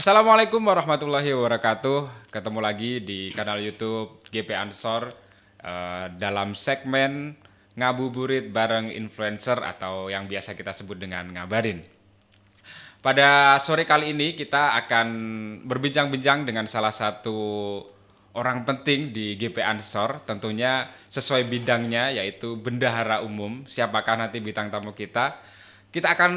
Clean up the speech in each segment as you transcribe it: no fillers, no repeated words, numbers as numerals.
Assalamualaikum warahmatullahi wabarakatuh. Ketemu lagi di kanal YouTube GP Ansor dalam segmen ngabuburit bareng influencer atau yang biasa kita sebut dengan ngabarin. Pada sore kali ini kita akan berbincang-bincang dengan salah satu orang penting di GP Ansor, tentunya sesuai bidangnya yaitu bendahara umum. Siapakah nanti bintang tamu kita? Kita akan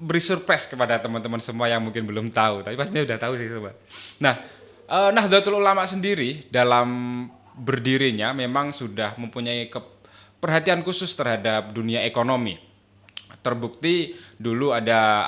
beri surprise kepada teman-teman semua yang mungkin belum tahu, tapi pastinya udah tahu sih sobat. Nah, Nahdlatul Ulama sendiri dalam berdirinya memang sudah mempunyai perhatian khusus terhadap dunia ekonomi. Terbukti dulu ada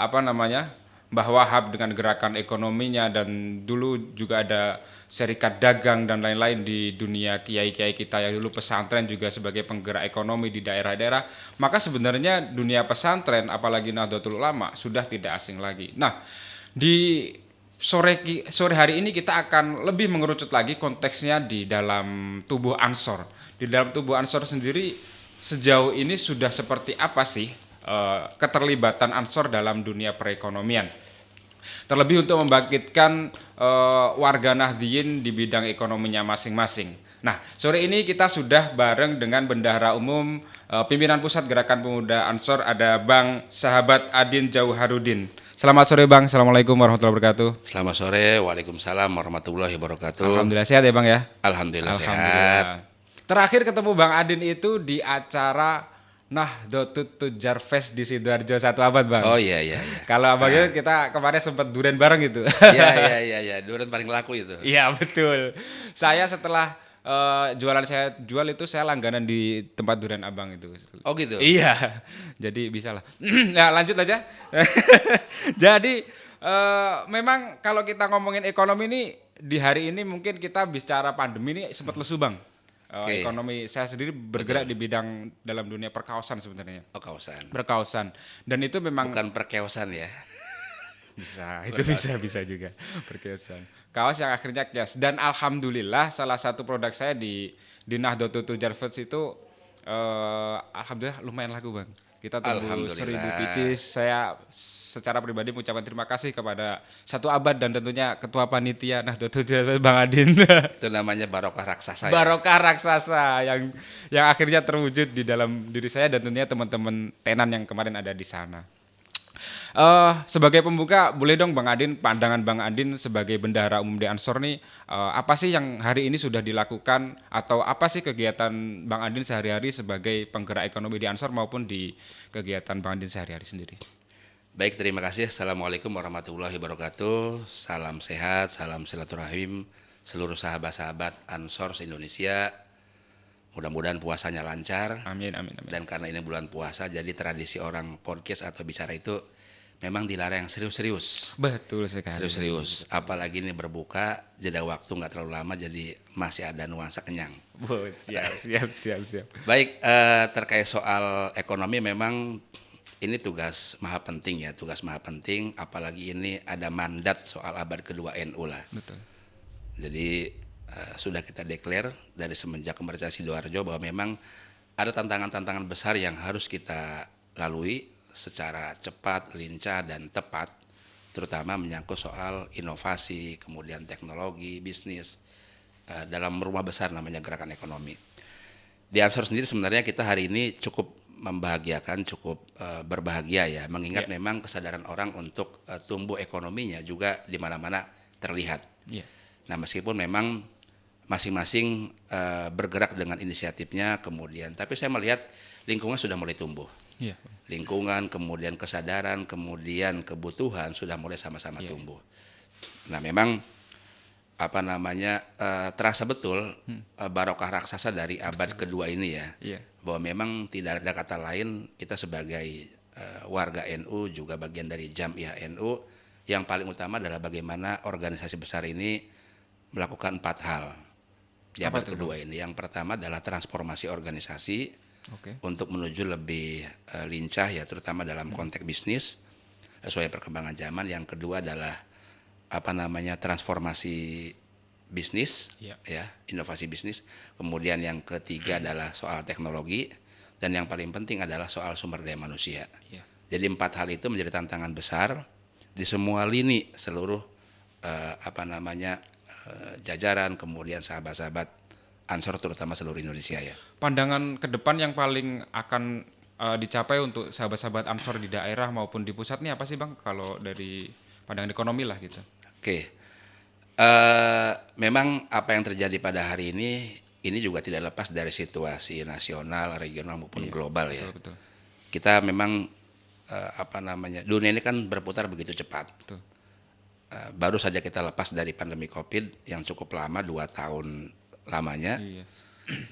Mbah Wahab dengan gerakan ekonominya, dan dulu juga ada serikat dagang dan lain-lain di dunia kiai-kiai kita yang dulu pesantren juga sebagai penggerak ekonomi di daerah-daerah. Maka sebenarnya dunia pesantren apalagi Nahdlatul Ulama sudah tidak asing lagi. Nah, di sore hari ini kita akan lebih mengerucut lagi konteksnya di dalam tubuh Ansor. Di dalam tubuh Ansor sendiri sejauh ini sudah seperti apa sih keterlibatan Ansor dalam dunia perekonomian? Terlebih untuk membangkitkan warga Nahdliyin di bidang ekonominya masing-masing. Nah, sore ini kita sudah bareng dengan Bendahara Umum Pimpinan Pusat Gerakan Pemuda Ansor, ada Bang Sahabat Adin Jauharudin. Selamat sore Bang, Assalamualaikum warahmatullahi wabarakatuh. Selamat sore, waalaikumsalam warahmatullahi wabarakatuh. Alhamdulillah sehat ya Bang ya? Alhamdulillah sehat. Terakhir ketemu Bang Adin itu di acara Nahdlatul Tujjar Fest di Sidoarjo 1 Abad Bang. Oh iya. Kalau abangnya kita kemarin sempat durian bareng gitu. Iya. Durian paling laku itu. Iya betul. Saya setelah saya jual itu saya langganan di tempat durian abang itu. Oh gitu. Iya. Jadi bisa lah. Nah lanjut aja. Jadi memang kalau kita ngomongin ekonomi ini di hari ini mungkin kita bicara pandemi ini sempat lesu Bang. Okay. Ekonomi saya sendiri bergerak di bidang dalam dunia perkaosan sebenarnya. Oh kaosan. Perkaosan. Dan itu memang bukan perkeosan ya. Bisa, itu bisa juga perkaosan. Kaos yang akhirnya kios, dan alhamdulillah salah satu produk saya di Nahdlatul Tujjar Fest itu alhamdulillah lumayan laku Bang. Kita tunggu 1000 pieces. Saya secara pribadi mengucapkan terima kasih kepada 1 Abad dan tentunya Ketua Panitia Nahdlatul Tujjar Fest Bang Adin. Itu namanya barokah raksasa. Barokah raksasa yang akhirnya terwujud di dalam diri saya dan tentunya teman-teman tenan yang kemarin ada di sana. Sebagai pembuka, boleh dong Bang Adin, pandangan Bang Adin sebagai Bendahara Umum di Ansor nih, apa sih yang hari ini sudah dilakukan atau apa sih kegiatan Bang Adin sehari-hari sebagai penggerak ekonomi di Ansor maupun di kegiatan Bang Adin sehari-hari sendiri? Baik, terima kasih. Assalamualaikum warahmatullahi wabarakatuh. Salam sehat, salam silaturahim seluruh sahabat-sahabat Ansor se-Indonesia. Mudah-mudahan puasanya lancar. Amin. Dan karena ini bulan puasa, jadi tradisi orang podcast atau bicara itu memang dilarang yang serius-serius. Betul sekali. Serius-serius. Apalagi ini berbuka, jeda waktu nggak terlalu lama, jadi masih ada nuansa kenyang. Siap. Baik, terkait soal ekonomi memang ini tugas maha penting ya, apalagi ini ada mandat soal abad kedua NU lah. Betul. Jadi sudah kita declare dari semenjak kemerdekaan Sidoarjo bahwa memang ada tantangan-tantangan besar yang harus kita lalui secara cepat, lincah, dan tepat, terutama menyangkut soal inovasi, kemudian teknologi, bisnis, dalam rumah besar namanya gerakan ekonomi. Di Ansor sendiri sebenarnya kita hari ini cukup membahagiakan, cukup berbahagia ya, mengingat memang kesadaran orang untuk tumbuh ekonominya juga di mana-mana terlihat. Nah meskipun memang masing-masing bergerak dengan inisiatifnya kemudian, tapi saya melihat lingkungan sudah mulai tumbuh. Lingkungan, kemudian kesadaran, kemudian kebutuhan sudah mulai sama-sama tumbuh. Nah memang terasa betul barokah raksasa dari abad kedua ini ya, bahwa memang tidak ada kata lain, kita sebagai warga NU juga bagian dari Jamiah NU, yang paling utama adalah bagaimana organisasi besar ini melakukan 4 hal di abad kedua ini. Yang pertama adalah transformasi organisasi untuk menuju lebih lincah ya, terutama dalam konteks bisnis sesuai perkembangan zaman. Yang kedua adalah transformasi bisnis ya, inovasi bisnis. Kemudian yang ketiga adalah soal teknologi, dan yang paling penting adalah soal sumber daya manusia. Jadi 4 hal itu menjadi tantangan besar di semua lini seluruh jajaran, kemudian sahabat-sahabat Ansor terutama seluruh Indonesia ya. Pandangan ke depan yang paling akan dicapai untuk sahabat-sahabat Ansor di daerah maupun di pusat nih apa sih Bang? Kalau dari pandangan ekonomi lah gitu. Oke. Memang apa yang terjadi pada hari ini juga tidak lepas dari situasi nasional, regional maupun global ya. Betul, betul. Kita memang dunia ini kan berputar begitu cepat. Betul. Baru saja kita lepas dari pandemi COVID yang cukup lama, 2 tahun lamanya. Iya.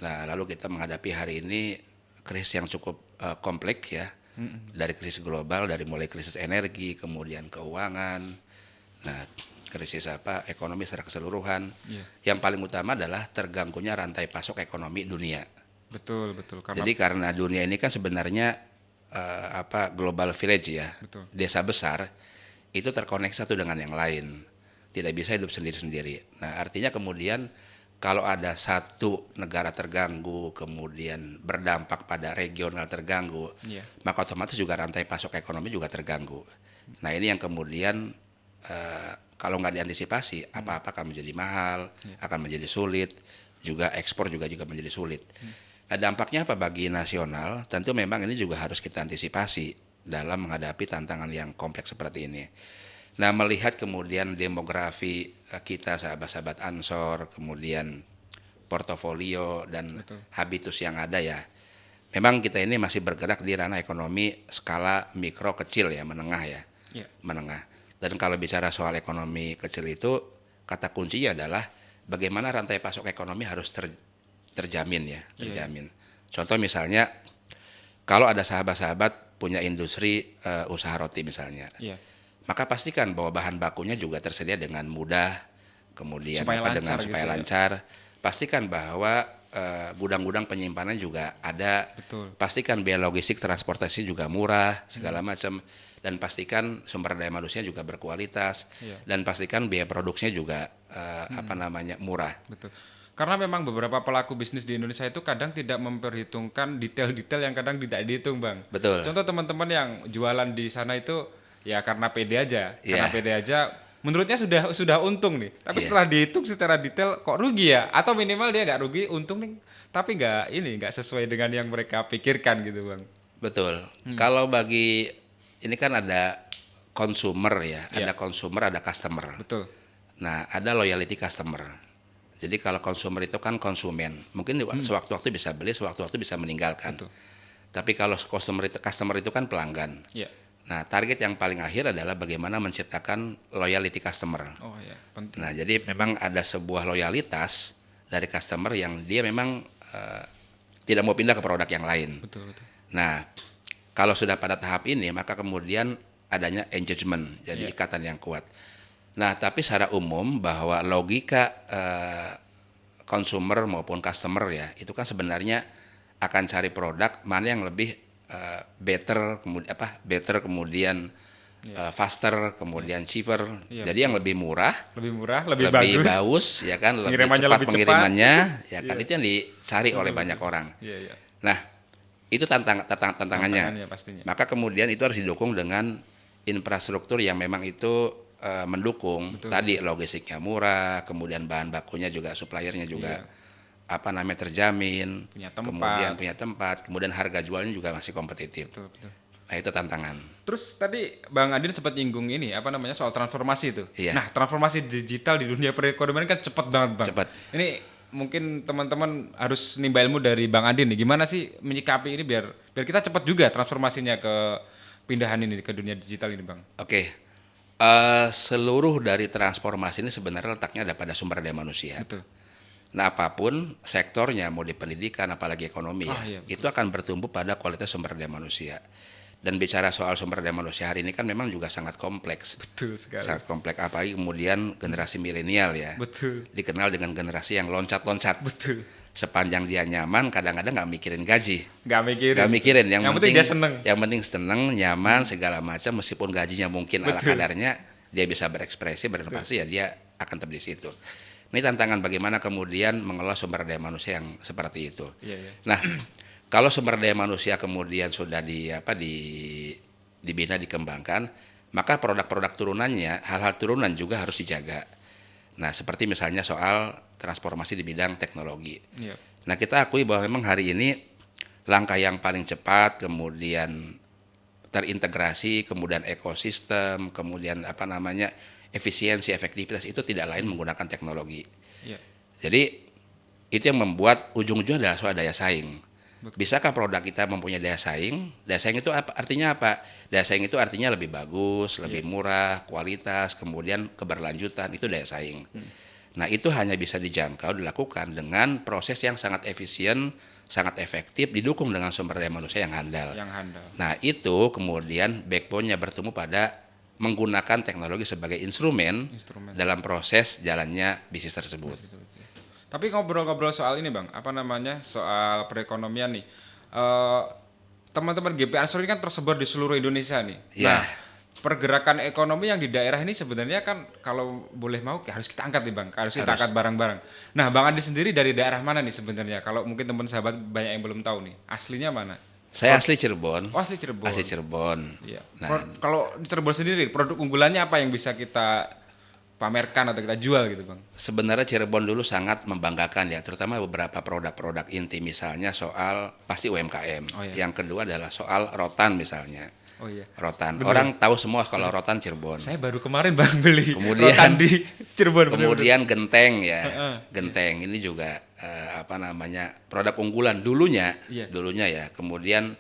Nah, lalu kita menghadapi hari ini krisis yang cukup kompleks ya. Dari krisis global, dari mulai krisis energi, kemudian keuangan, nah krisis ekonomi secara keseluruhan. Iya. Yang paling utama adalah terganggunya rantai pasok ekonomi dunia. Betul, betul. Jadi karena dunia ini kan sebenarnya global village ya, Betul. desa besar itu terkoneksi satu dengan yang lain, tidak bisa hidup sendiri-sendiri. Nah artinya kemudian kalau ada satu negara terganggu, kemudian berdampak pada regional terganggu, Iya. maka otomatis juga rantai pasok ekonomi juga terganggu. Nah ini yang kemudian kalau nggak diantisipasi, apa-apa akan menjadi mahal, akan menjadi sulit, juga ekspor juga menjadi sulit. Nah dampaknya apa bagi nasional? Tentu memang ini juga harus kita antisipasi dalam menghadapi tantangan yang kompleks seperti ini. Nah melihat kemudian demografi kita sahabat-sahabat Ansor, kemudian portofolio dan habitus yang ada ya, memang kita ini masih bergerak di ranah ekonomi skala mikro kecil ya, menengah ya, menengah. Dan kalau bicara soal ekonomi kecil itu, kata kuncinya adalah bagaimana rantai pasok ekonomi harus terjamin ya, terjamin. Contoh misalnya, kalau ada sahabat-sahabat punya industri usaha roti misalnya, maka pastikan bahwa bahan bakunya juga tersedia dengan mudah, kemudian supaya lancar. Pastikan bahwa gudang-gudang penyimpanan juga ada. Betul. Pastikan biaya logistik transportasi juga murah, segala macam. Dan pastikan sumber daya manusia juga berkualitas, dan pastikan biaya produksinya juga murah. Betul. Karena memang beberapa pelaku bisnis di Indonesia itu kadang tidak memperhitungkan detail-detail yang kadang tidak dihitung, Bang. Betul. Contoh teman-teman yang jualan di sana itu ya karena pede aja, menurutnya sudah untung nih. Tapi setelah dihitung secara detail kok rugi ya? Atau minimal dia nggak rugi, untung nih, tapi nggak sesuai dengan yang mereka pikirkan gitu, Bang. Betul. Kalau bagi ini kan ada consumer ya, ada consumer, ada customer. Betul. Nah, ada loyalty customer. Jadi kalau consumer itu kan konsumen, mungkin sewaktu-waktu bisa beli, sewaktu-waktu bisa meninggalkan. Betul. Tapi kalau customer itu kan pelanggan. Iya. Nah, target yang paling akhir adalah bagaimana menciptakan loyalty customer. Oh iya, penting. Nah, jadi memang ada sebuah loyalitas dari customer yang dia memang tidak mau pindah ke produk yang lain. Betul, betul. Nah, kalau sudah pada tahap ini, maka kemudian adanya engagement, jadi ikatan yang kuat. Nah, tapi secara umum bahwa logika consumer maupun customer ya, itu kan sebenarnya akan cari produk mana yang lebih better, kemudian faster, kemudian cheaper. Jadi yang lebih murah, lebih bagus, ya kan, lebih cepat pengirimannya, ya kan, itu yang dicari oleh banyak orang. Nah, itu tantangannya. Pastinya. Maka kemudian itu harus didukung dengan infrastruktur yang memang itu mendukung. Tadi logistiknya murah, kemudian bahan bakunya juga, suppliernya juga terjamin, kemudian punya tempat, kemudian harga jualnya juga masih kompetitif. Betul. Nah, itu tantangan. Terus tadi Bang Adin sempat nyinggung ini soal transformasi itu. Iya. Nah, transformasi digital di dunia perekonomian kan cepat banget, Bang. Cepat. Ini mungkin teman-teman harus nimba ilmu dari Bang Adin nih. Gimana sih menyikapi ini biar kita cepat juga transformasinya ke pindahan ini ke dunia digital ini, Bang? Oke. Seluruh dari transformasi ini sebenarnya letaknya ada pada sumber daya manusia. Betul. Nah, apapun sektornya, mau di pendidikan apalagi ekonomi itu akan bertumbuh pada kualitas sumber daya manusia. Dan bicara soal sumber daya manusia hari ini kan memang juga sangat kompleks. Betul sekali. Sangat kompleks, apalagi kemudian generasi milenial ya. Betul. Dikenal dengan generasi yang loncat-loncat. Betul. Sepanjang dia nyaman, kadang-kadang nggak mikirin gaji. Nggak mikirin. Yang penting dia seneng. Yang penting seneng, nyaman, segala macam. Meskipun gajinya mungkin ala kadarnya, dia bisa berekspresi, berinovasi, ya dia akan tetap di situ. Ini tantangan bagaimana kemudian mengelola sumber daya manusia yang seperti itu. Nah, kalau sumber daya manusia kemudian sudah dibina, dikembangkan, maka produk-produk turunannya, hal-hal turunan juga harus dijaga. Nah, seperti misalnya soal transformasi di bidang teknologi. Iya. Nah, kita akui bahwa memang hari ini langkah yang paling cepat, kemudian terintegrasi, kemudian ekosistem, kemudian efisiensi, efektivitas itu tidak lain menggunakan teknologi. Iya. Jadi itu yang membuat ujung-ujungnya adalah soal daya saing. Betul. Bisakah produk kita mempunyai daya saing? Daya saing itu artinya apa? Daya saing itu artinya lebih bagus, lebih murah, kualitas, kemudian keberlanjutan, itu daya saing. Nah, itu hanya bisa dijangkau, dilakukan dengan proses yang sangat efisien, sangat efektif, didukung dengan sumber daya manusia yang handal. Yang handal. Nah, itu kemudian backbone-nya bertemu pada menggunakan teknologi sebagai instrumen dalam proses jalannya bisnis tersebut. Tapi ngobrol-ngobrol soal ini Bang, soal perekonomian nih. Teman-teman GP Ansor ini kan tersebar di seluruh Indonesia nih. Ya. Nah, pergerakan ekonomi yang di daerah ini sebenarnya kan kalau boleh mau harus kita angkat nih Bang, harus kita angkat bareng-bareng. Nah, Bang Andi sendiri dari daerah mana nih sebenarnya? Kalau mungkin teman sahabat banyak yang belum tahu nih, aslinya mana? Saya asli Cirebon. Oh, asli Cirebon. Asli Cirebon. Iya. Nah, Kalau di Cirebon sendiri, produk unggulannya apa yang bisa kita pamerkan atau kita jual gitu Bang? sebenarnya Cirebon dulu sangat membanggakan ya, terutama beberapa produk-produk inti, misalnya soal pasti UMKM. Oh, iya. Yang kedua adalah soal rotan misalnya. Oh iya. Rotan. Bener. Orang tahu semua kalau rotan Cirebon. Saya baru kemarin Bang beli Kemudian- rotan di Cirebon. Kemudian genteng ya. Heeh. Genteng ini juga produk unggulan dulunya. Iya. Dulunya ya. Kemudian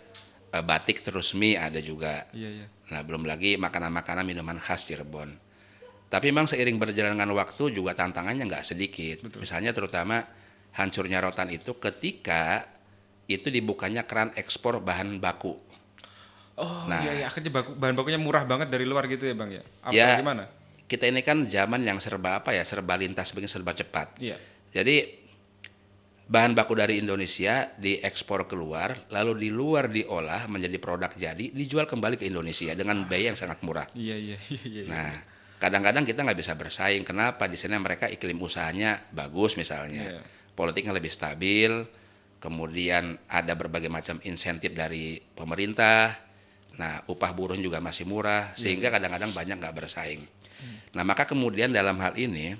batik terus mie ada juga. Iya, iya. Nah, belum lagi makanan-makanan minuman khas Cirebon. Tapi memang seiring berjalannya waktu juga tantangannya nggak sedikit. Betul. Misalnya terutama hancurnya rotan itu ketika itu dibukanya keran ekspor bahan baku. Oh Nah. iya, akhirnya bahan bakunya murah banget dari luar gitu ya Bang ya? Apa Ya. gimana? Kita ini kan zaman yang serba serba lintas, begini serba cepat. Iya. Jadi bahan baku dari Indonesia diekspor keluar, lalu di luar diolah menjadi produk jadi, dijual kembali ke Indonesia dengan biaya yang sangat murah. Iya, iya, iya. Nah, kadang-kadang kita nggak bisa bersaing. Kenapa? Di sana mereka iklim usahanya bagus misalnya, Iya. politiknya lebih stabil, kemudian ada berbagai macam insentif dari pemerintah. Nah, upah buruh juga masih murah, sehingga kadang-kadang banyak nggak bersaing. Nah, maka kemudian dalam hal ini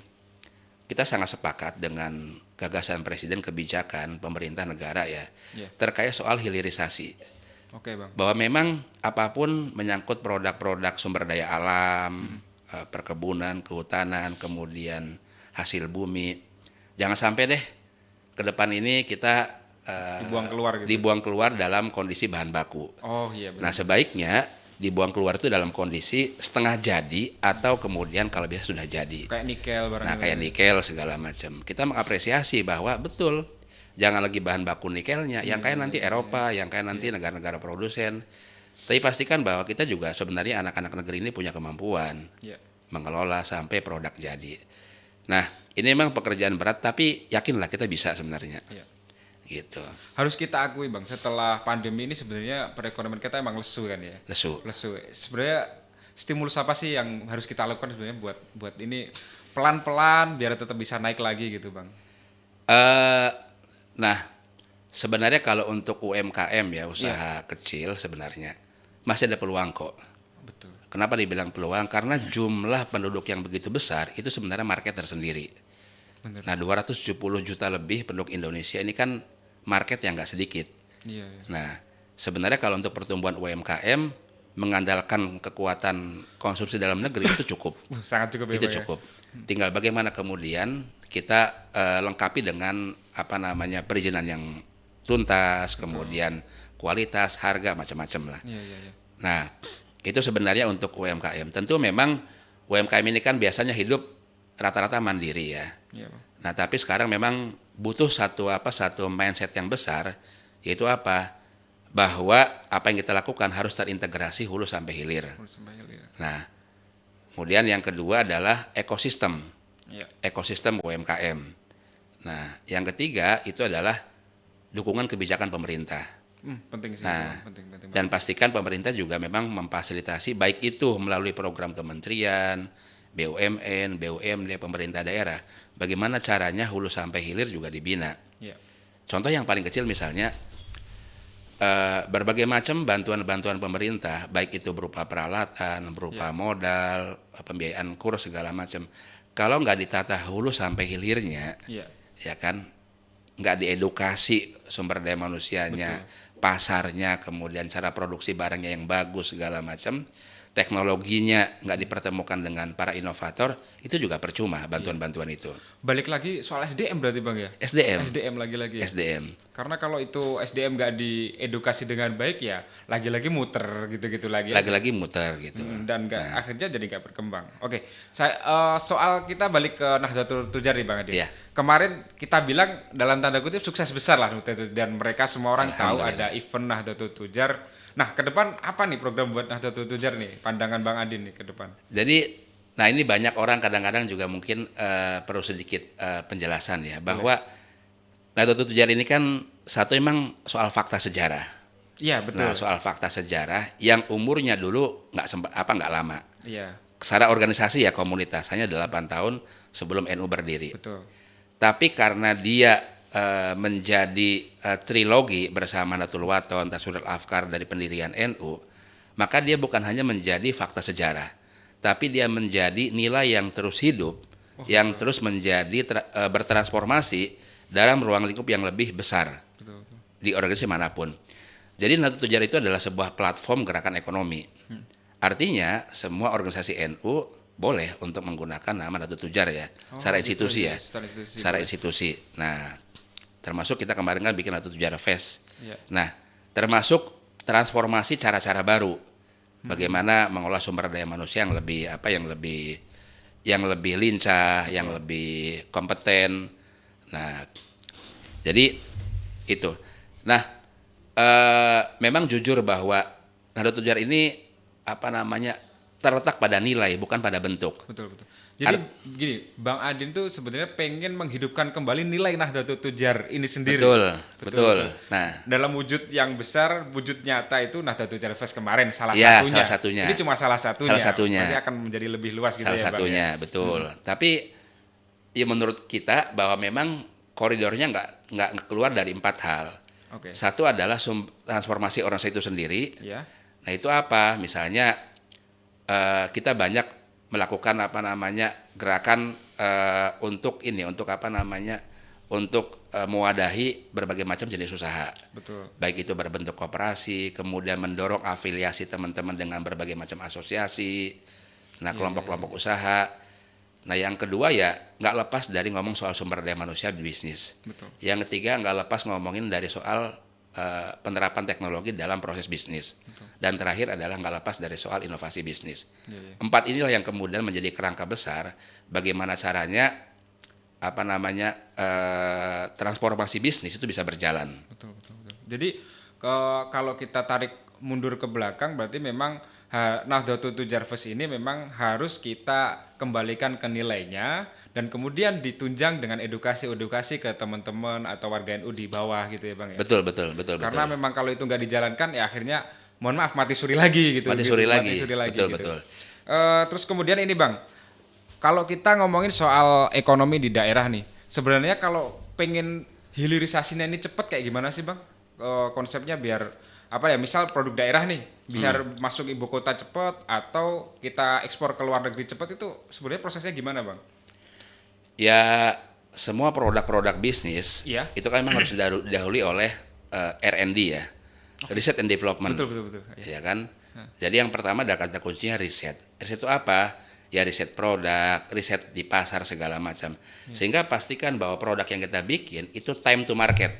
kita sangat sepakat dengan gagasan presiden, kebijakan pemerintah negara ya, Iya. terkait soal hilirisasi. Oke Bang. Bahwa memang apapun menyangkut produk-produk sumber daya alam, perkebunan, kehutanan, kemudian hasil bumi, jangan sampai deh ke depan ini kita Dibuang keluar gitu. dibuang keluar dalam kondisi bahan baku. Oh iya Nah, benar. sebaiknya dibuang keluar itu dalam kondisi setengah jadi atau kemudian kalau bisa sudah jadi. Kayak nikel barang. Nah, kayak nikel segala macam. Kita mengapresiasi bahwa betul jangan lagi bahan baku nikelnya, yang kayak nanti Eropa, yang kayak nanti negara-negara produsen. Tapi pastikan bahwa kita juga sebenarnya anak-anak negeri ini punya kemampuan Iya. mengelola sampai produk jadi. Nah, ini memang pekerjaan berat, tapi yakinlah kita bisa sebenarnya. Iya. Gitu. Harus kita akui Bang, setelah pandemi ini sebenarnya perekonomian kita emang lesu kan ya. Lesu. Lesu. Sebenarnya stimulus apa sih yang harus kita lakukan sebenarnya buat ini pelan-pelan biar tetap bisa naik lagi gitu Bang? Nah, sebenarnya kalau untuk UMKM ya, usaha kecil sebenarnya masih ada peluang kok. Betul. Kenapa dibilang peluang? Karena jumlah penduduk yang begitu besar itu sebenarnya market tersendiri. Bener. Nah, 270 juta lebih penduduk Indonesia ini kan market yang nggak sedikit. Iya, iya. Nah, sebenarnya kalau untuk pertumbuhan UMKM mengandalkan kekuatan konsumsi dalam negeri itu cukup. Sangat cukup ya Itu Bang ya? cukup. Tinggal bagaimana kemudian kita lengkapi dengan perizinan yang tuntas, kemudian kualitas, harga, macam-macam lah. Iya, iya, iya. Nah, itu sebenarnya untuk UMKM. Tentu memang UMKM ini kan biasanya hidup rata-rata mandiri ya. Iya, Bang. Nah, tapi sekarang memang butuh satu mindset yang besar, yaitu apa? Bahwa apa yang kita lakukan harus terintegrasi hulu sampai hilir. Harus sampai hilir. Nah, kemudian yang kedua adalah ekosistem. Iya. Ekosistem UMKM. Nah, yang ketiga itu adalah dukungan kebijakan pemerintah. Penting sih. Nah, Bang. Penting. dan pastikan pemerintah juga memang memfasilitasi baik itu melalui program kementerian, BUMN, BUMD, pemerintah daerah. Bagaimana caranya hulu sampai hilir juga dibina. Iya. Contoh yang paling kecil misalnya berbagai macam bantuan-bantuan pemerintah, baik itu berupa peralatan, berupa modal, pembiayaan kurs segala macam. Kalau nggak ditata hulu sampai hilirnya, Iya. ya kan, nggak diedukasi sumber daya manusianya, pasarnya, kemudian cara produksi barangnya yang bagus segala macam, teknologinya nggak dipertemukan dengan para inovator, itu juga percuma bantuan-bantuan itu. Balik lagi soal SDM berarti Bang ya? SDM, SDM lagi-lagi ya? SDM. Karena kalau itu SDM nggak diedukasi dengan baik ya lagi-lagi muter gitu-gitu lagi. Lagi-lagi muter gitu. Dan nggak akhirnya jadi nggak berkembang. Oke, saya soal kita balik ke Nahdlatul Tujar nih Bang Adin. Iya. Kemarin kita bilang dalam tanda kutip sukses besar lah Nahdlatul Tujar, dan mereka semua orang tahu Alhamdulillah. ada event Nahdlatul Tujar. Nah, ke depan apa nih program buat Nahdlatul Tujar nih? Pandangan Bang Adin nih ke depan. Jadi, nah ini banyak orang kadang-kadang juga mungkin perlu sedikit penjelasan ya, bahwa Nahdlatul Tujar ini kan satu emang soal fakta sejarah. Iya, betul. Nah, soal fakta sejarah yang umurnya dulu nggak lama. Iya, Secara organisasi ya komunitas hanya 8 tahun sebelum NU berdiri. betul. Tapi karena dia menjadi trilogi bersama Nahdlatul Wathon, Tasawwur Afkar dari pendirian NU, maka dia bukan hanya menjadi fakta sejarah, tapi dia menjadi nilai yang terus hidup, yang terus menjadi bertransformasi dalam ruang lingkup yang lebih besar Betul. di organisasi manapun. Jadi Nahdlatul Tujar itu adalah sebuah platform gerakan ekonomi. Artinya semua organisasi NU boleh untuk menggunakan nama Nahdlatul Tujar ya, secara gitu institusi ya, ya, secara institusi secara institusi. Nah, termasuk kita kemarin kan bikin Nahdlatul Tujar Fest. Iya. Nah, termasuk transformasi cara-cara baru, bagaimana mengolah sumber daya manusia yang lebih yang lebih lincah, yang lebih kompeten. Nah, jadi itu. Nah, memang jujur bahwa Nahdlatul Tujar ini terletak pada nilai bukan pada bentuk. Betul. Jadi gini, Bang Adin tuh sebenarnya pengen menghidupkan kembali nilai Nahdlatul Tujar ini sendiri. Betul. Nah, dalam wujud yang besar, wujud nyata itu Nahdlatul Tujar Fest kemarin salah ya, satunya. salah satunya. Ini cuma salah satunya. Salah satunya. Nanti akan menjadi lebih luas gitu salah ya, Bang. satunya, betul. Tapi ya menurut kita bahwa memang koridornya nggak keluar dari 4 hal. Oke. Satu adalah transformasi organisasi itu sendiri. Ya. Nah, itu apa? Misalnya kita banyak melakukan gerakan untuk mewadahi berbagai macam jenis usaha. Betul. Baik itu berbentuk koperasi, kemudian mendorong afiliasi teman-teman dengan berbagai macam asosiasi, kelompok-kelompok usaha. Nah, yang kedua ya nggak lepas dari ngomong soal sumber daya manusia di bisnis. Betul. Yang ketiga nggak lepas ngomongin dari soal penerapan teknologi dalam proses bisnis. Dan terakhir adalah nggak lepas dari soal inovasi bisnis. Iya. 4 inilah yang kemudian menjadi kerangka besar bagaimana caranya transformasi bisnis itu bisa berjalan. Betul. Jadi kalau kita tarik mundur ke belakang berarti memang Nahdlatul Tujar Fest ini memang harus kita kembalikan ke nilainya dan kemudian ditunjang dengan edukasi ke teman-teman atau warga NU di bawah gitu ya Bang ya. Betul. Karena memang kalau itu nggak dijalankan ya akhirnya mohon maaf mati suri lagi gitu. Mati suri lagi. Gitu. Betul. Terus kemudian ini Bang, kalau kita ngomongin soal ekonomi di daerah nih, sebenarnya kalau pengen hilirisasinya ini cepet kayak gimana sih Bang? Konsepnya biar misal produk daerah nih bisa masuk ibu kota cepet atau kita ekspor ke luar negeri cepet, itu sebenarnya prosesnya gimana Bang? Ya, semua produk-produk bisnis Iya. itu kan memang harus didahului oleh R&D ya, Research and Development. Betul. Ya kan. Jadi yang pertama adalah kata kuncinya riset. Riset itu apa? Ya riset produk, riset di pasar segala macam. Sehingga pastikan bahwa produk yang kita bikin itu time to market.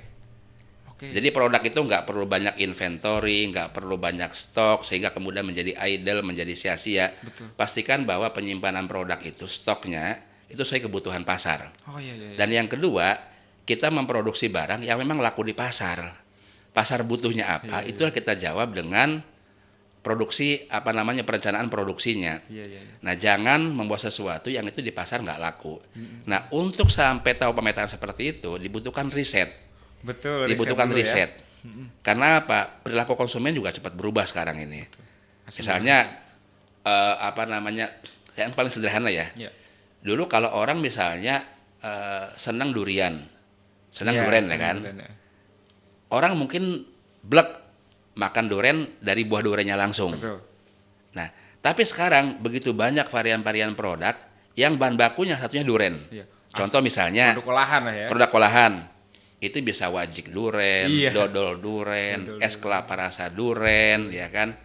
Oke. Jadi produk itu nggak perlu banyak inventory, nggak perlu banyak stok sehingga kemudian menjadi idle, menjadi sia-sia. Pastikan bahwa penyimpanan produk itu stoknya itu sesuai kebutuhan pasar. Oh iya. Dan yang kedua, kita memproduksi barang yang memang laku di pasar. Pasar butuhnya apa? Itulah kita jawab dengan produksi perencanaan produksinya. Iya. Nah, jangan membuat sesuatu yang itu di pasar nggak laku. Nah, untuk sampai tahu pemetaan seperti itu dibutuhkan riset. Betul. Dibutuhkan dulu ya. riset. Karena apa? Perilaku konsumen juga cepat berubah sekarang ini. Misalnya yang paling sederhana ya. Iya. Dulu kalau orang misalnya senang durian ya kan. Durian, ya. Orang mungkin blek makan duren dari buah durennya langsung. Betul. Nah, tapi sekarang begitu banyak varian-varian produk yang bahan bakunya satunya duren. Iya. Contoh misalnya Produk olahan lah ya. produk olahan itu bisa wajik duren, Iya. dodol duren, Dodol es kelapa rasa duren, ya kan.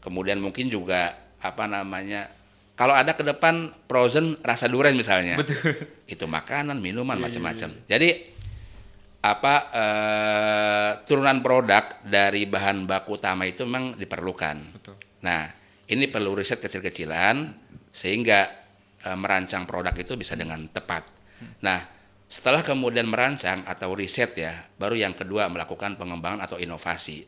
Kemudian mungkin juga apa namanya, kalau ada ke depan frozen rasa duren misalnya, Betul. itu makanan, minuman, Iya, macam-macam. Jadi apa turunan produk dari bahan baku utama itu memang diperlukan. Betul. Nah, ini perlu riset kecil-kecilan sehingga merancang produk itu bisa dengan tepat. Nah, setelah kemudian merancang atau riset ya, baru yang kedua melakukan pengembangan atau inovasi.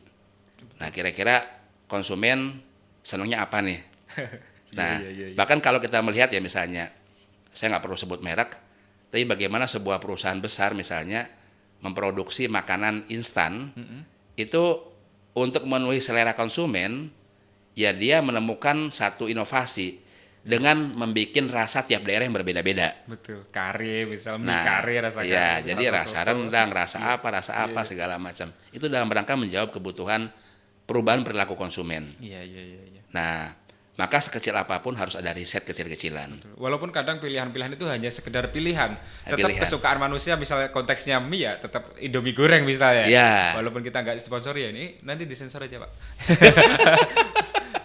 Nah, kira-kira konsumen senangnya apa nih? Nah, Iya. bahkan kalau kita melihat ya misalnya, saya nggak perlu sebut merek, tapi bagaimana sebuah perusahaan besar misalnya memproduksi makanan instan, itu untuk memenuhi selera konsumen, ya dia menemukan satu inovasi dengan membuat rasa tiap daerah yang berbeda-beda. Betul. Kare misal mie Nah, kare rasa iya, kare, jadi rasa soto. rendang, rasa apa segala macam. Itu dalam rangka menjawab kebutuhan perubahan perilaku konsumen. Iya. Nah, maka sekecil apapun harus ada riset kecil-kecilan. Walaupun kadang pilihan-pilihan itu hanya sekedar pilihan, tetap Pilihan. kesukaan manusia, misalnya konteksnya mie ya tetap Indomie goreng misalnya. Iya. Walaupun kita nggak sponsori ya, ini nanti disensor aja Pak.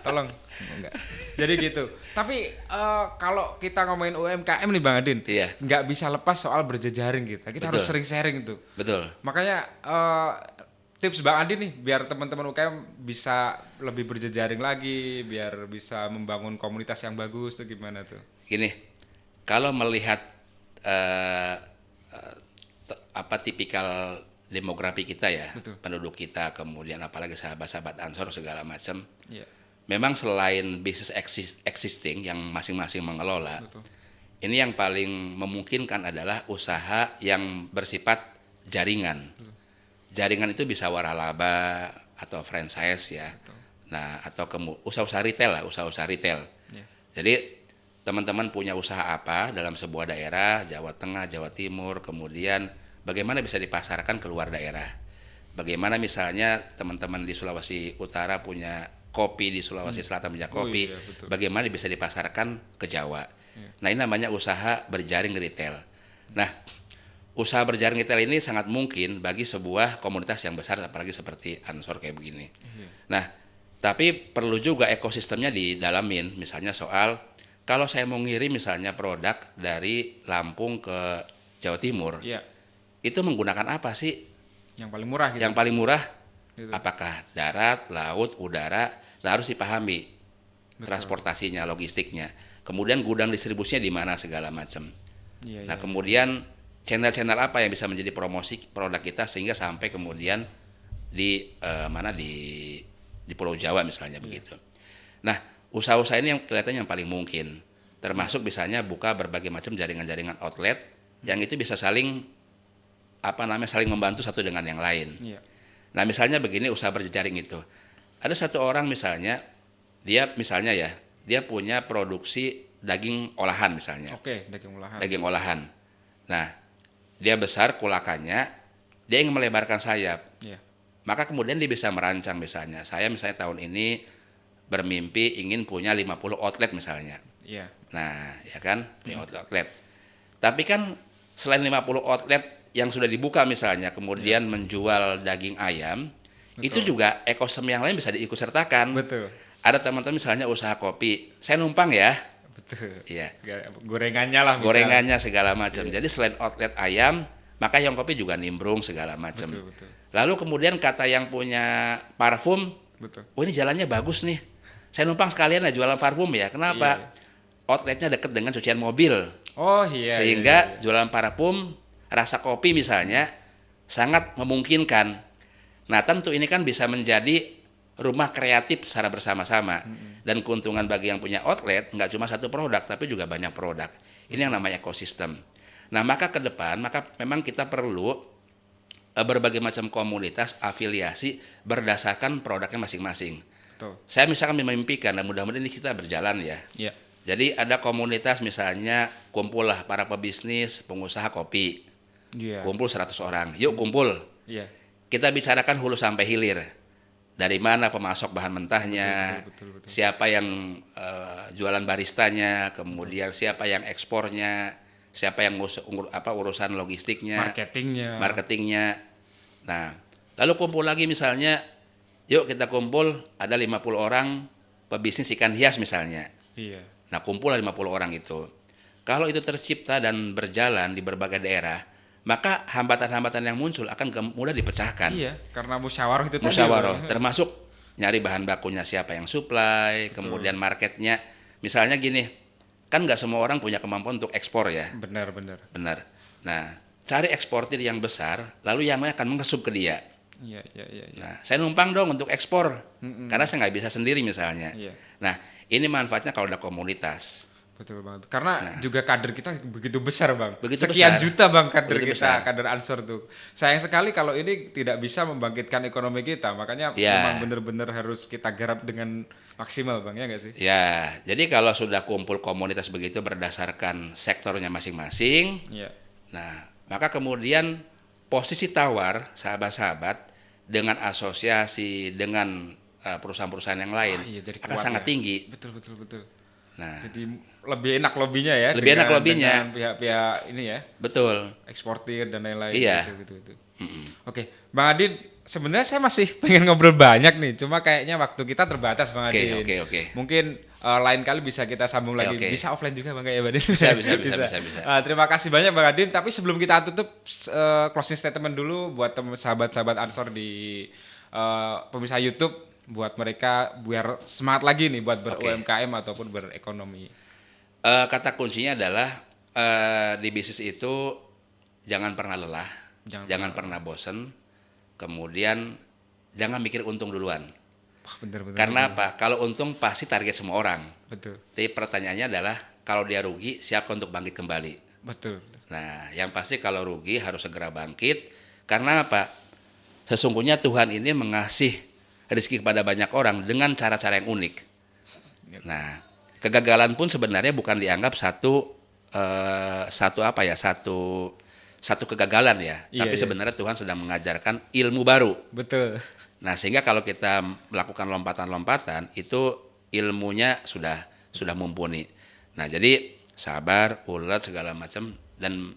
Tolong. Enggak. Jadi gitu. Tapi kalau kita ngomongin UMKM nih Bang Adin, Iya. nggak bisa lepas soal berjejaring kita. Kita harus Betul. sering sharing itu. Betul. Makanya tips Bang Adi nih biar teman-teman UKM bisa lebih berjejaring lagi, biar bisa membangun komunitas yang bagus tuh gimana tuh? Gini, kalau melihat apa tipikal demografi kita ya, Betul. penduduk kita, kemudian apalagi sahabat-sahabat Ansor segala macam, Iya. memang selain bisnis existing yang masing-masing mengelola, Betul. ini yang paling memungkinkan adalah usaha yang bersifat jaringan. Jaringan itu bisa waralaba atau franchise ya. Betul. Nah, atau usaha-usaha retail lah, usaha-usaha retail. Iya. Jadi teman-teman punya usaha apa dalam sebuah daerah, Jawa Tengah, Jawa Timur, kemudian bagaimana bisa dipasarkan keluar daerah. Bagaimana misalnya teman-teman di Sulawesi Utara punya kopi, di Sulawesi Selatan punya kopi, iya, betul. bagaimana bisa dipasarkan ke Jawa. Iya. Nah, ini namanya usaha berjaring retail. Nah, usaha berjaring retail ini sangat mungkin bagi sebuah komunitas yang besar, apalagi seperti Ansor kayak begini. Iya. Nah, tapi perlu juga ekosistemnya didalamin, misalnya soal kalau saya mau ngirim misalnya produk dari Lampung ke Jawa Timur, Iya. itu menggunakan apa sih? Yang paling murah gitu. Yang paling murah, Gitu. apakah darat, laut, udara, nah harus dipahami Betul. transportasinya, logistiknya. Kemudian gudang distribusinya di mana segala macam. Iya, Nah, iya. kemudian channel-channel apa yang bisa menjadi promosi produk kita sehingga sampai kemudian di di Pulau Jawa misalnya begitu. Nah, usaha-usaha ini yang kelihatannya yang paling mungkin. Termasuk misalnya buka berbagai macam jaringan-jaringan outlet yang itu bisa saling saling membantu satu dengan yang lain. Iya. Nah, misalnya begini usaha berjejaring itu. Ada satu orang misalnya dia punya produksi daging olahan misalnya. Oke, daging olahan. Daging olahan. Nah, dia besar kulakannya, dia ingin melebarkan sayap. Iya. Maka kemudian dia bisa merancang misalnya. Saya misalnya tahun ini bermimpi ingin punya 50 outlet misalnya. Iya. Nah, ya kan, punya outlet. Tapi kan selain 50 outlet yang sudah dibuka misalnya, kemudian menjual daging ayam, itu juga ekosistem yang lain bisa diikutsertakan. Betul. Ada teman-teman misalnya usaha kopi, saya numpang ya. Betul. Iya. Gorengannya lah misalnya. Gorengannya segala macam. Jadi selain outlet ayam, maka yang kopi juga nimbrung segala macam. Betul. Lalu kemudian kata yang punya parfum, Betul. oh ini jalannya bagus nih. Saya numpang sekalian lah jualan parfum ya. Kenapa? Outletnya dekat dengan cucian mobil. Oh iya. Sehingga jualan parfum, rasa kopi misalnya sangat memungkinkan. Nah, tentu ini kan bisa menjadi rumah kreatif secara bersama-sama. Dan keuntungan bagi yang punya outlet nggak cuma satu produk, tapi juga banyak produk. Ini yang namanya ekosistem. Nah, maka ke depan, memang kita perlu berbagai macam komunitas afiliasi berdasarkan produknya masing-masing. Betul. Saya misalkan memimpikan, dan mudah-mudahan ini kita berjalan ya. Iya. Jadi ada komunitas misalnya kumpul lah para pebisnis, pengusaha kopi. Iya. Kumpul 100 orang. Yuk kumpul. Iya. Kita bicarakan hulu sampai hilir. dari mana pemasok bahan mentahnya, Betul. siapa yang jualan baristanya, kemudian siapa yang ekspornya, siapa yang urusan logistiknya, marketingnya. Nah, lalu kumpul lagi misalnya, yuk kita kumpul ada 50 orang pebisnis ikan hias misalnya. Iya. Nah, kumpul 50 orang itu. Kalau itu tercipta dan berjalan di berbagai daerah, maka hambatan-hambatan yang muncul akan mudah dipecahkan. Iya, karena musyawarah itu Musyawarah, tadi. termasuk nyari bahan bakunya siapa yang supply, kemudian marketnya. Misalnya gini, kan nggak semua orang punya kemampuan untuk ekspor ya. Benar. Benar. Nah, cari eksportir yang besar, lalu yang lain akan mengesup ke dia. Iya. Nah, saya numpang dong untuk ekspor, karena saya nggak bisa sendiri misalnya. Iya. Nah, ini manfaatnya kalau ada komunitas. Betul banget. Karena juga kader kita begitu besar, Bang. Begitu Sekian besar. juta, Bang, kader Begitu kita, besar. kader Ansor tuh. Sayang sekali kalau ini tidak bisa membangkitkan ekonomi kita. Makanya Ya. memang benar-benar harus kita garap dengan maksimal, Bang, ya nggak sih? Ya, jadi kalau sudah kumpul komunitas begitu berdasarkan sektornya masing-masing, Iya. nah, maka kemudian posisi tawar sahabat-sahabat dengan asosiasi, dengan perusahaan-perusahaan yang lain Iya, jadi akan kuat sangat ya. tinggi. Betul. Nah, Jadi lebih enak lobbynya ya. Lebih enak lobbynya. Dengan pihak-pihak ini ya, betul. eksportir dan lain-lain. Iya. Gitu. Oke, Bang Adin, sebenarnya saya masih pengen ngobrol banyak nih, cuma kayaknya waktu kita terbatas, Bang Adin. Oke. Mungkin lain kali bisa kita sambung lagi. Oke. Bisa offline juga, Bang, kayak Bang Adin. Bisa. Terima kasih banyak, Bang Adin. Tapi sebelum kita tutup, closing statement dulu buat sahabat-sahabat Ansor di pemirsa YouTube, buat mereka biar semangat lagi nih buat ber-UMKM ataupun berekonomi. Kata kuncinya adalah di bisnis itu jangan pernah lelah, jangan pernah bosen, kemudian jangan mikir untung duluan. Wah, bener. Karena apa? Kalau untung pasti target semua orang. Betul. Tapi pertanyaannya adalah kalau dia rugi, siapa untuk bangkit kembali? Betul. Nah, yang pasti kalau rugi harus segera bangkit. Karena apa? Sesungguhnya Tuhan ini mengasih rezeki kepada banyak orang dengan cara-cara yang unik. Nah, kegagalan pun sebenarnya bukan dianggap satu kegagalan ya. Iya, Tapi iya. sebenarnya Tuhan sedang mengajarkan ilmu baru. Betul. Nah, sehingga kalau kita melakukan lompatan-lompatan itu ilmunya sudah mumpuni. Nah, jadi sabar, ulet segala macam dan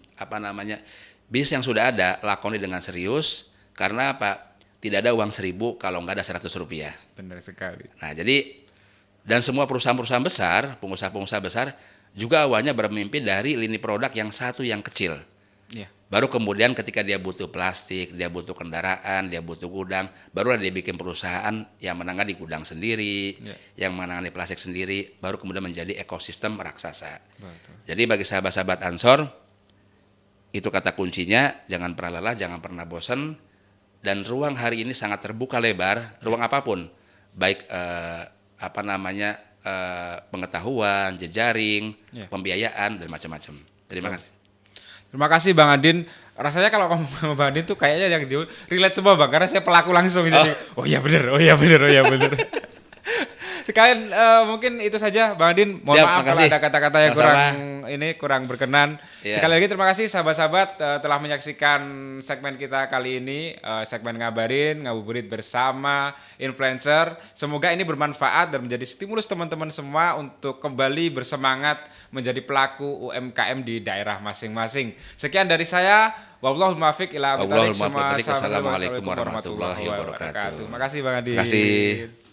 bisnis yang sudah ada lakoni dengan serius karena apa? Tidak ada uang 1.000 kalau nggak ada 100 rupiah. Benar sekali. Nah, jadi dan semua perusahaan-perusahaan besar, pengusaha-pengusaha besar juga awalnya bermimpi dari lini produk yang satu yang kecil. Iya. Baru kemudian ketika dia butuh plastik, dia butuh kendaraan, dia butuh gudang, barulah dia bikin perusahaan yang menangani gudang sendiri, yang menangani plastik sendiri, baru kemudian menjadi ekosistem raksasa. Betul. Jadi bagi sahabat-sahabat Ansor, itu kata kuncinya, jangan pernah lelah, jangan pernah bosan, dan ruang hari ini sangat terbuka lebar, ruang apapun, baik pengetahuan, jejaring, pembiayaan dan macam-macam. Terima kasih. Terima kasih, Bang Adin. Rasanya kalau ngomong sama Bang Adin tuh kayaknya yang relate semua, Bang, karena saya pelaku langsung jadi. Oh iya benar. Sekalian mungkin itu saja, Bang Adin. Mohon maaf kalau ada kata-kata yang kurang berkenan. Yeah. Sekali lagi terima kasih sahabat-sahabat telah menyaksikan segmen kita kali ini, segmen ngabuburit bersama influencer. Semoga ini bermanfaat dan menjadi stimulus teman-teman semua untuk kembali bersemangat menjadi pelaku UMKM di daerah masing-masing. Sekian dari saya. Wallahul muwaffiq ila aqwamit thoriq. Assalamualaikum warahmatullahi wabarakatuh. Terima kasih, Bang Adin. Terima kasih.